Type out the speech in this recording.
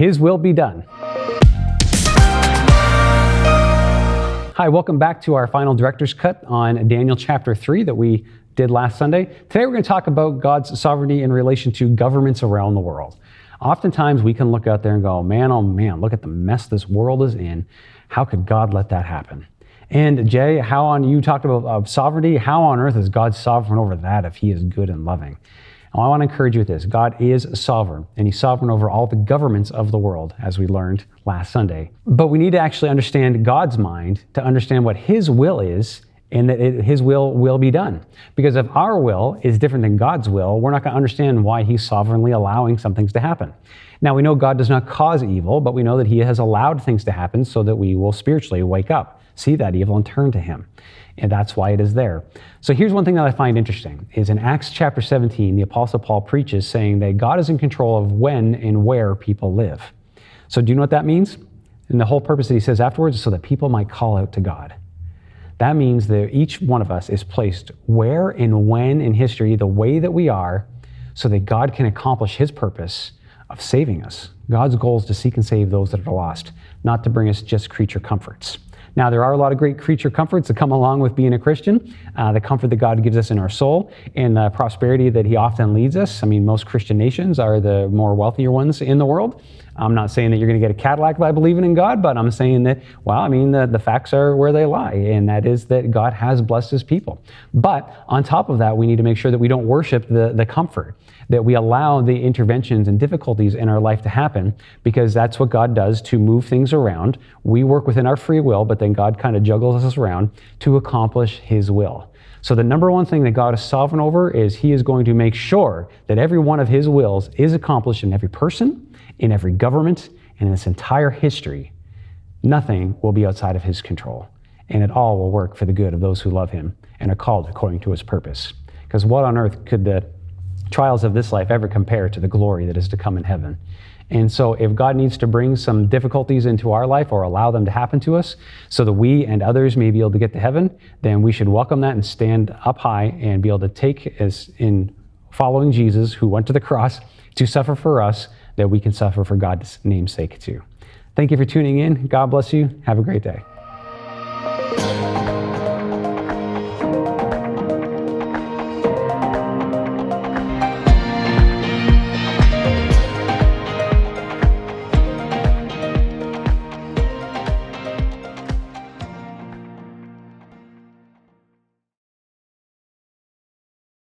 His will be done. Hi, welcome back to our final director's cut on Daniel chapter 3 that we did last Sunday. Today we're going to talk about God's sovereignty in relation to governments around the world. Oftentimes we can look out there and go, man, oh man, look at the mess this world is in. How could God let that happen? And Jay, you talked about sovereignty. How on earth is God sovereign over that if he is good and loving? Well, I want to encourage you with this. God is sovereign, and he's sovereign over all the governments of the world, as we learned last Sunday. But we need to actually understand God's mind to understand what his will is, and that his will be done. Because if our will is different than God's will, we're not going to understand why he's sovereignly allowing some things to happen. Now, we know God does not cause evil, but we know that he has allowed things to happen so that we will spiritually wake up, see that evil, and turn to him. And that's why it is there. So here's one thing that I find interesting, is in Acts chapter 17, the Apostle Paul preaches saying that God is in control of when and where people live. So do you know what that means? And the whole purpose that he says afterwards is so that people might call out to God. That means that each one of us is placed where and when in history, the way that we are, so that God can accomplish his purpose of saving us. God's goal is to seek and save those that are lost, not to bring us just creature comforts. Now, there are a lot of great creature comforts that come along with being a Christian, the comfort that God gives us in our soul, and the prosperity that he often leads us. I mean, most Christian nations are the more wealthier ones in the world. I'm not saying that you're going to get a Cadillac by believing in God, but I'm saying that, the facts are where they lie, and that is that God has blessed his people. But on top of that, we need to make sure that we don't worship the comfort, that we allow the interventions and difficulties in our life to happen, because that's what God does to move things around. We work within our free will, but then God kind of juggles us around to accomplish his will. So the number one thing that God is sovereign over is he is going to make sure that every one of his wills is accomplished in every person, in every government, and in its entire history. Nothing will be outside of his control, and it all will work for the good of those who love him and are called according to his purpose. Because what on earth could the trials of this life ever compare to the glory that is to come in heaven? And so if God needs to bring some difficulties into our life or allow them to happen to us so that we and others may be able to get to heaven, then we should welcome that and stand up high and be able to take, as in following Jesus, who went to the cross to suffer for us, that we can suffer for God's name's sake too. Thank you for tuning in. God bless you. Have a great day.